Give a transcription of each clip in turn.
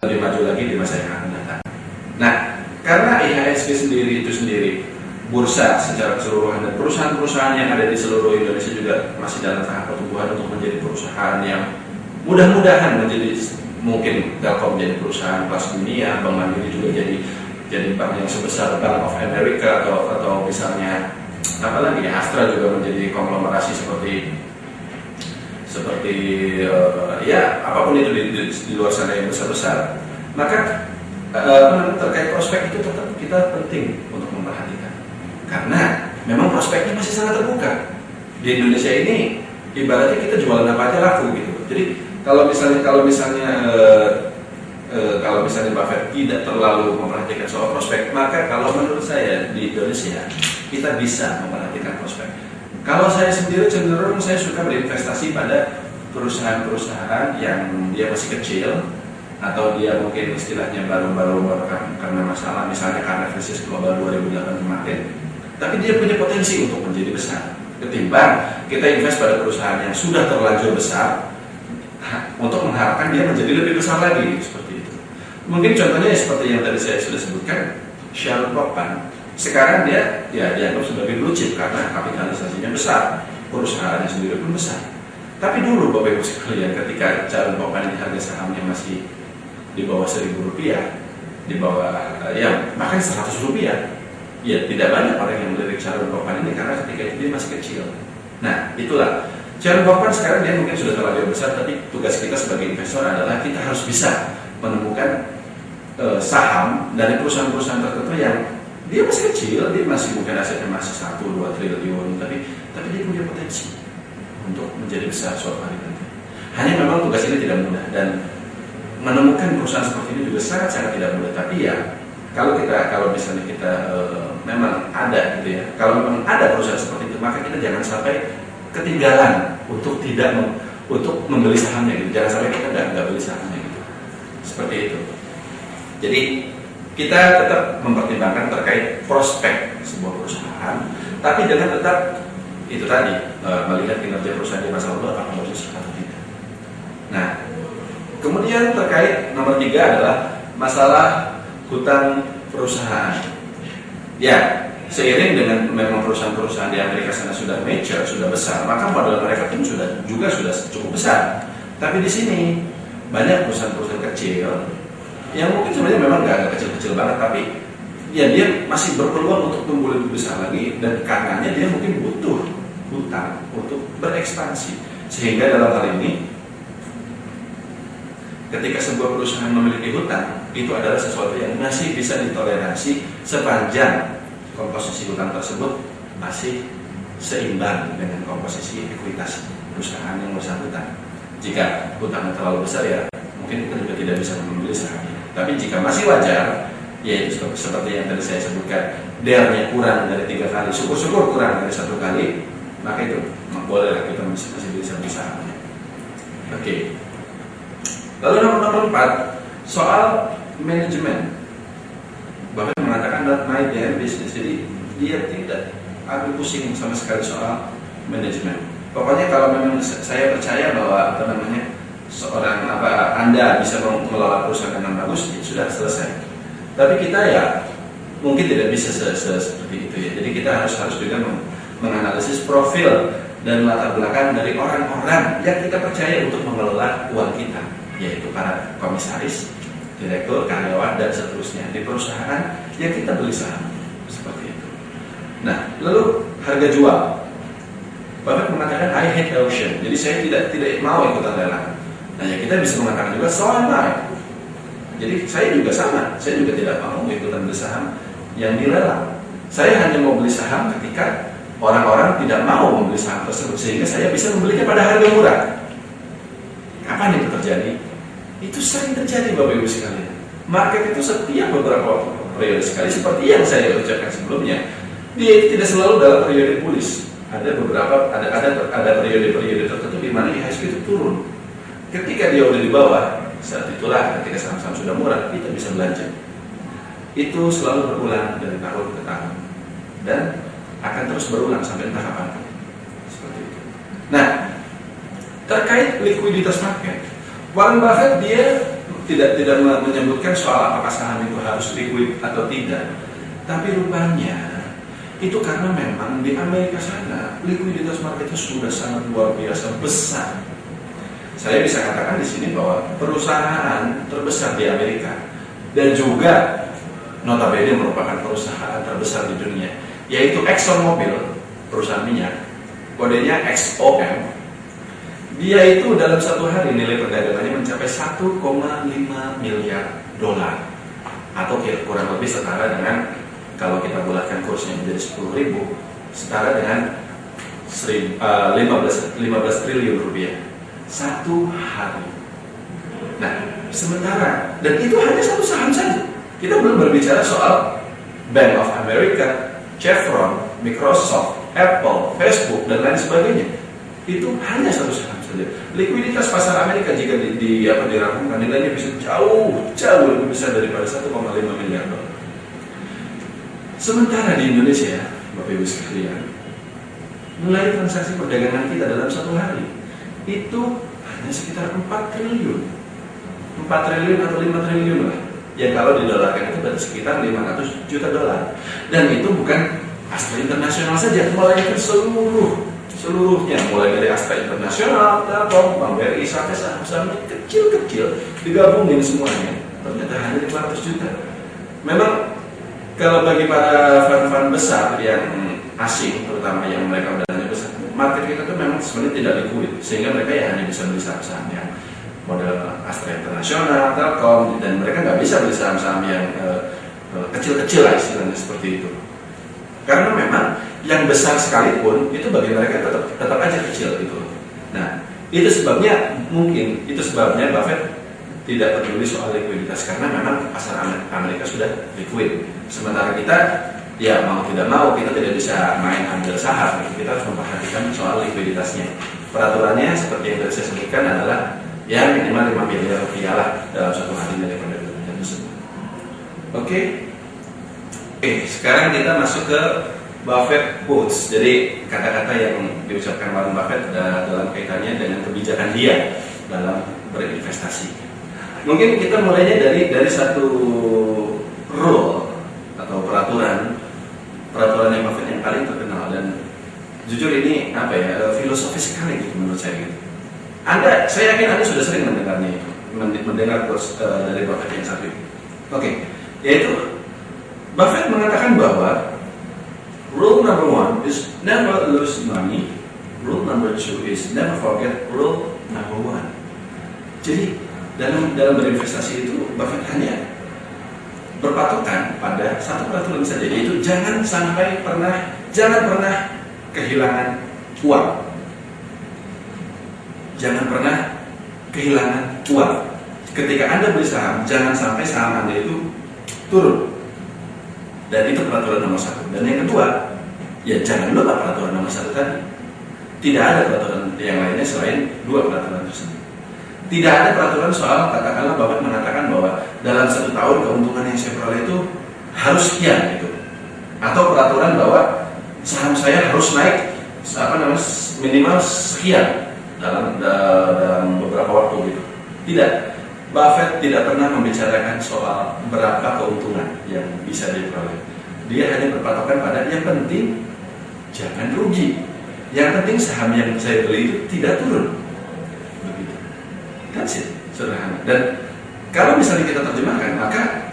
lebih maju lagi di masa yang akan datang. Nah, karena IHSG itu sendiri bursa secara keseluruhan dan perusahaan-perusahaan yang ada di seluruh Indonesia juga masih dalam tahap pertumbuhan untuk menjadi perusahaan yang mudah-mudahan menjadi, mungkin Telkom menjadi perusahaan kelas dunia, Bank Mandiri juga jadi bank yang sebesar Bank of America atau misalnya apalagi Astra juga menjadi konglomerasi seperti ya apapun itu di luar sana yang besar-besar. Maka terkait prospek itu tetap kita penting untuk memperhatikan, karena memang prospeknya masih sangat terbuka. Di Indonesia ini ibaratnya kita jualan apa aja laku gitu. Jadi kalau misalnya Buffett tidak terlalu memperhatikan soal prospek, maka kalau menurut saya di Indonesia kita bisa memperhatikan prospek. Kalau saya sendiri cenderung saya suka berinvestasi pada perusahaan-perusahaan yang dia masih kecil, atau dia mungkin istilahnya baru karena masalah, misalnya karena krisis global 2008 kemarin, tapi dia punya potensi untuk menjadi besar, ketimbang kita invest pada perusahaan yang sudah terlanjur besar untuk mengharapkan dia menjadi lebih besar lagi, seperti itu. Mungkin contohnya seperti yang tadi saya sudah sebutkan, Sheryl Brockman. Sekarang dia dianggap sebagai blue chip karena kapitalisasinya besar, perusahaannya sendiri pun besar. Tapi dulu Bapak Ibu sekalian, ketika Sheryl Brockman ini harga sahamnya masih di bawah Rp1.000, di bawah bahkan Rp100, ya tidak banyak orang yang melirik Sheryl Brockman ini karena ketika itu dia masih kecil. Nah, itulah Sheryl Brockman sekarang dia mungkin sudah terlalu besar, tapi tugas kita sebagai investor adalah kita harus bisa menemukan saham dari perusahaan-perusahaan tertentu yang dia masih kecil, dia masih mungkin asetnya masih 1-2 triliun, tapi dia punya potensi untuk menjadi besar suatu hari nanti. Hanya memang tugas ini tidak mudah, dan menemukan perusahaan seperti ini juga sangat tidak mudah. Tapi ya kalau misalnya kita memang ada gitu ya, kalau memang ada perusahaan seperti itu, maka kita jangan sampai ketinggalan untuk untuk membeli sahamnya gitu. Jangan sampai kita nggak beli sahamnya gitu. Seperti itu. Jadi kita tetap mempertimbangkan terkait prospek sebuah perusahaan, tapi dengan tetap itu tadi melihat kinerja perusahaan di masa lalu apakah bagus atau tidak. Nah, kemudian terkait nomor 3 adalah masalah hutang perusahaan. Ya, seiring dengan memang perusahaan-perusahaan di Amerika sana sudah mature, sudah besar, maka modal mereka pun sudah cukup besar. Tapi di sini banyak perusahaan-perusahaan kecil yang mungkin sebenarnya memang nggak kecil-kecil banget, tapi ya dia masih berpeluang untuk tumbuh lebih besar lagi, dan karenanya dia mungkin butuh hutang untuk berekspansi. Sehingga dalam hal ini, ketika sebuah perusahaan memiliki hutang, itu adalah sesuatu yang masih bisa ditoleransi sepanjang komposisi hutang tersebut masih seimbang dengan komposisi ekuitas perusahaan yang bersangkutan. Jika hutangnya terlalu besar, ya mungkin kita juga tidak bisa membeli sahamnya. Tapi jika masih wajar, yaitu seperti yang tadi saya sebutkan, DER-nya kurang dari 3 kali, syukur-syukur kurang dari 1 kali, maka itu bolehlah kita masih bisa beli sahamnya. Oke. Lalu nomor 4, soal manajemen. Bahkan mengatakan not my damn business. Jadi dia tidak ambil pusing sama sekali soal manajemen. Pokoknya kalau memang saya percaya bahwa Anda bisa mengelola perusahaan dengan bagus, ya sudah selesai. Tapi kita ya mungkin tidak bisa seperti itu ya. Jadi kita harus juga menganalisis profil dan latar belakang dari orang-orang yang kita percaya untuk mengelola uang kita, yaitu para komisaris, direktur, karyawan, dan seterusnya di perusahaan yang kita beli saham, seperti itu. Nah, lalu harga jual. Bapak mengatakan I hate auction, jadi saya tidak mau ikutan lelang. Nah, ya kita bisa mengatakan juga so am I. Jadi saya juga sama, saya juga tidak mau ikutan beli saham yang dilelang. Saya hanya mau beli saham ketika orang-orang tidak mau membeli saham tersebut, sehingga saya bisa membelinya pada harga murah. Kapan itu terjadi? Itu sering terjadi Bapak Ibu sekalian. Market itu setiap beberapa periode sekali, seperti yang saya ucapkan sebelumnya, dia itu tidak selalu dalam periode bullish. Ada periode-periode tertentu di mana IHSG itu turun. Ketika dia udah di bawah, saat itulah ketika saham-saham sudah murah, kita bisa belanja. Itu selalu berulang dari tahun ke tahun, dan akan terus berulang sampai entah kapan. Seperti itu. Nah, terkait likuiditas market, Warren Buffett dia tidak menyebutkan soal apakah saham itu harus liquid atau tidak. Tapi rupanya itu karena memang di Amerika sana likuiditas marketnya sudah sangat luar biasa besar. Saya bisa katakan di sini bahwa perusahaan terbesar di Amerika dan juga notabene merupakan perusahaan terbesar di dunia, yaitu ExxonMobil, perusahaan minyak, kodenya XOM. Dia itu dalam satu hari nilai perdagangannya mencapai 1,5 miliar dolar, atau kurang lebih setara dengan, kalau kita bulatkan kursnya menjadi 10.000, setara dengan 15 triliun rupiah satu hari. Nah, sementara, dan itu hanya satu saham saja. Kita belum berbicara soal Bank of America, Chevron, Microsoft, Apple, Facebook, dan lain sebagainya. Itu hanya satu saham saja. Likuiditas pasar Amerika jika dirangkumkan nilainya bisa jauh lebih besar daripada 1,5 miliar dolar. Sementara di Indonesia, Bapak Ibu sekalian, nilai transaksi perdagangan kita dalam satu hari itu hanya sekitar 4 triliun. 4 triliun atau 5 triliun lah. Yang kalau didolarkan itu berarti sekitar 500 juta dolar. Dan itu bukan Astra Internasional saja, melainkan seluruhnya, mulai dari Astra Internasional, Telkom, Bank BRI, sampai saham-sahamnya kecil-kecil digabungin semuanya, ternyata hanya 500 juta. Memang kalau bagi para fund-fund besar yang asing, terutama yang mereka dananya besar, market kita tuh memang sebenarnya tidak liquid, sehingga mereka ya hanya bisa beli saham-saham yang model Astra Internasional, Telkom, dan mereka nggak bisa beli saham-saham yang kecil-kecil lah istilahnya seperti itu. Karena memang yang besar sekalipun itu bagi mereka tetap aja kecil gitu. Nah, itu sebabnya Buffett tidak peduli soal likuiditas, karena memang pasar Amerika sudah liquid. Sementara kita, ya mau tidak mau, kita tidak bisa main ambil saham. Kita harus memperhatikan soal likuiditasnya. Peraturannya seperti yang tadi saya sebutkan adalah ya minimal 5 miliar rupiah lah dalam satu hari dari perdagangan tersebut. Oke, sekarang kita masuk ke Buffett quotes. Jadi kata-kata yang diucapkan Warren Buffett dalam kaitannya dengan kebijakan dia dalam berinvestasi. Mungkin kita mulainya dari satu rule atau peraturan yang Buffett yang paling terkenal, dan jujur ini filosofis sekali gitu menurut saya gitu. Saya yakin Anda sudah sering mendengarnya itu, mendengar quotes dari Buffett yang satu ini. Oke, yaitu Buffett mengatakan bahwa rule number 1 is never lose money. Rule number 2 is never forget rule number 1. Jadi dalam berinvestasi itu Buffett hanya berpatokan pada satu peraturan saja, yaitu jangan pernah kehilangan uang. Jangan pernah kehilangan uang. Ketika Anda beli saham, jangan sampai saham Anda itu turun. Dan itu peraturan nomor 1. Dan yang kedua, ya jangan lupa peraturan nomor 1 tadi. Tidak ada peraturan yang lainnya selain 2 peraturan tersebut. Tidak ada peraturan soal, katakanlah Bapak mengatakan bahwa dalam 1 tahun keuntungan yang saya peroleh itu harus sekian gitu. Atau peraturan bahwa saham saya harus naik minimal sekian dalam beberapa waktu gitu. Tidak. Buffett tidak pernah membicarakan soal berapa keuntungan yang bisa diperoleh. Dia hanya berpatokan pada yang penting jangan rugi. Yang penting saham yang saya beli itu tidak turun. Begitu. That's it. Sederhana. Dan kalau misalnya kita terjemahkan, maka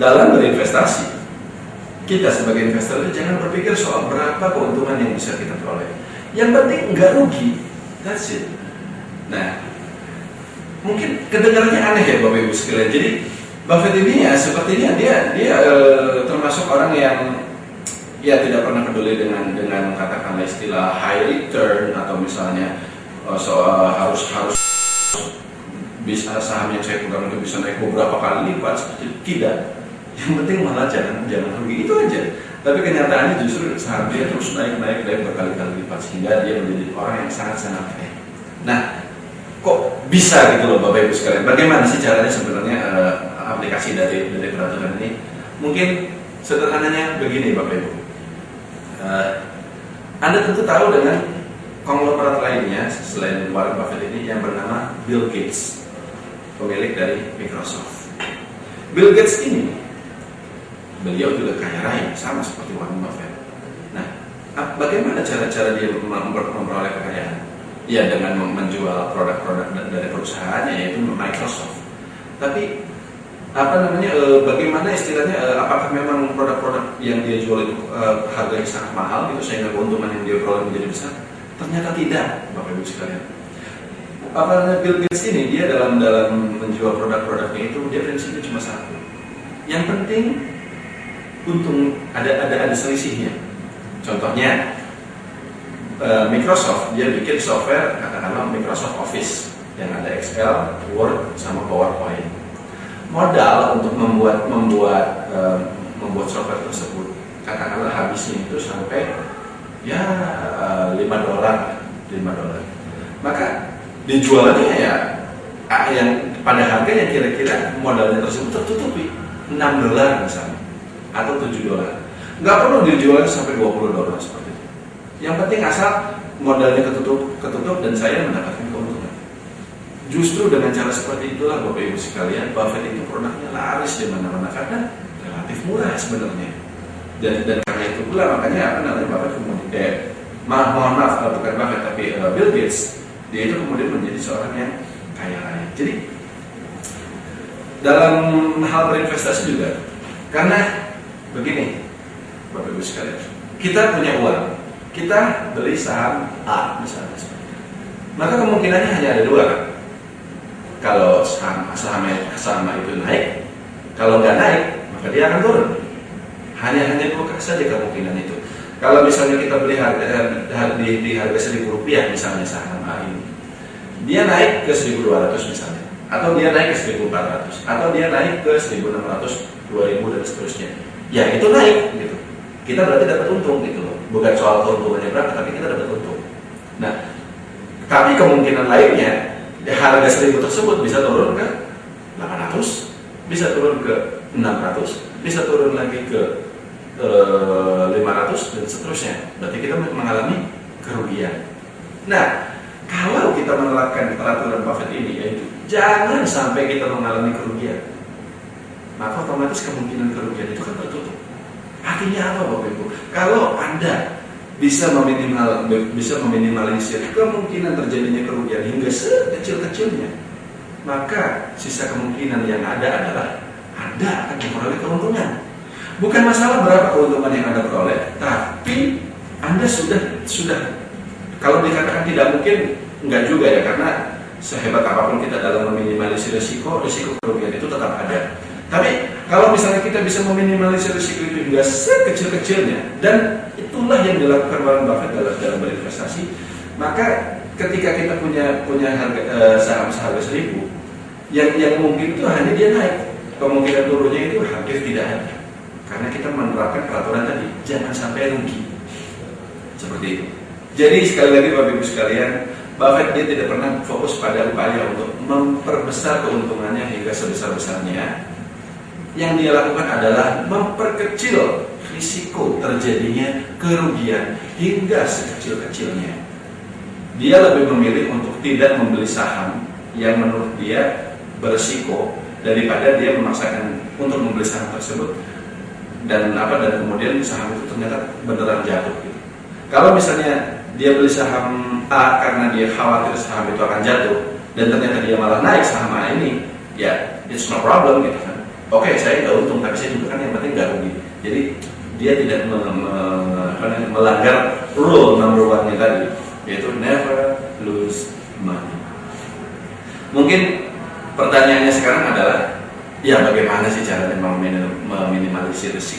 dalam berinvestasi, kita sebagai investor itu jangan berpikir soal berapa keuntungan yang bisa kita peroleh. Yang penting nggak rugi. That's it. Nah, mungkin kedengarannya aneh ya Bapak Ibu sekalian. Jadi Buffett ini ya sepertinya dia termasuk orang yang ya tidak pernah peduli dengan katakanlah istilah high return, atau misalnya soal harus bisa saham yang saya pegang itu bisa naik beberapa kali lipat, seperti itu. Tidak. Yang penting malah jangan rugi, itu aja. Tapi kenyataannya justru saham dia terus naik berkali-kali lipat, sehingga dia menjadi orang yang sangat-sangat kaya. Nah, kok bisa gitu loh Bapak Ibu sekalian? Bagaimana sih caranya sebenarnya aplikasi dari peraturan ini? Mungkin sederhananya begini Bapak Ibu. Anda tentu tahu dengan konglomerat lainnya selain Warren Buffett ini yang bernama Bill Gates. pemilik dari Microsoft. Bill Gates ini, beliau juga kaya raya, sama seperti Warren Buffett. Nah, bagaimana cara-cara dia memperoleh kekayaan? Ya, dengan menjual produk-produk dari perusahaannya, yaitu Microsoft. Tapi bagaimana istilahnya? Apakah memang produk-produk yang dia jual itu harganya sangat mahal, gitu, sehingga keuntungan yang dia peroleh menjadi besar? Ternyata tidak, Bapak Ibu sekalian. Bill Gates ini, dia dalam menjual produk-produknya itu, dia prinsipnya cuma satu. Yang penting untung, ada selisihnya. Contohnya Microsoft, dia bikin software katakanlah Microsoft Office yang ada Excel, Word, sama PowerPoint. Modal untuk membuat software tersebut katakanlah habisnya itu sampai ya $5. Maka dijualnya ya yang pada harga yang kira-kira modalnya tersebut tertutupi $6 misalnya atau $7. Nggak perlu dijual sampai $20 seperti itu. Yang penting asal modalnya ketutup dan saya mendapatkan keuntungan. Justru dengan cara seperti itulah Bapak Ibu sekalian, Buffett itu produknya laris di mana-mana karena relatif murah sebenarnya. Dan karena itu pula makanya Buffett kemudian mohon maaf bukan Buffett tapi Bill Gates, dia itu kemudian menjadi seorang yang kaya raya. Jadi dalam hal berinvestasi juga, karena begini Bapak Ibu sekalian, kita punya uang, kita beli saham A misalnya, maka kemungkinannya hanya ada dua kan. Kalau saham itu naik, kalau nggak naik maka dia akan turun. Hanya dua saja kemungkinan itu. Kalau misalnya kita beli di harga Rp1.000 misalnya saham A ini, dia naik ke 1.200 misalnya, atau dia naik ke 1.400, atau dia naik ke 1.600, 2.000 dan seterusnya. Ya itu naik gitu. Kita berarti dapat untung gitu loh. Bukan soal keuntungannya berapa, tapi kita dapat untung. Nah, tapi kemungkinan lainnya harga 1.000 tersebut bisa turun ke 800, bisa turun ke 600, bisa turun lagi ke 500 dan seterusnya. Berarti kita mengalami kerugian. Nah, kalau kita menerapkan peraturan Buffett ini, yaitu jangan sampai kita mengalami kerugian, maka otomatis kemungkinan kerugian itu kan tertutup. Artinya apa Bapak Ibu? Kalau Anda bisa meminimalisir kemungkinan terjadinya kerugian hingga sekecil-kecilnya, maka sisa kemungkinan yang ada adalah Anda akan memperoleh keuntungan. Bukan masalah berapa keuntungan yang Anda peroleh, tapi Anda sudah kalau dikatakan tidak mungkin, enggak juga ya, karena sehebat apapun kita dalam meminimalisir risiko kerugian itu tetap ada. Tapi kalau misalnya kita bisa meminimalisir risiko itu hingga sekecil-kecilnya, dan itulah yang dilakukan Warren Buffett dalam berinvestasi, maka ketika kita punya harga saham seharga 1.000, yang mungkin itu hanya dia naik, kemungkinan turunnya itu hampir tidak ada, karena kita menerapkan peraturan tadi, jangan sampai rugi. Seperti itu. Jadi sekali lagi Bapak Ibu sekalian, Buffett dia tidak pernah fokus pada upaya untuk memperbesar keuntungannya hingga sebesar-besarnya. Yang dia lakukan adalah memperkecil risiko terjadinya kerugian hingga sekecil-kecilnya. Dia lebih memilih untuk tidak membeli saham yang menurut dia berisiko daripada dia memaksakan untuk membeli saham tersebut dan kemudian saham itu ternyata beneran jatuh gitu. Kalau misalnya dia beli saham A karena dia khawatir saham itu akan jatuh dan ternyata dia malah naik saham A ini, ya it's no problem gitu kan. Oke, saya nggak untung, tapi saya juga kan yang penting nggak rugi. Jadi dia tidak melanggar rule number 1-nya tadi, yaitu never lose money. Mungkin pertanyaannya sekarang adalah, ya bagaimana sih caranya meminimalisir risiko?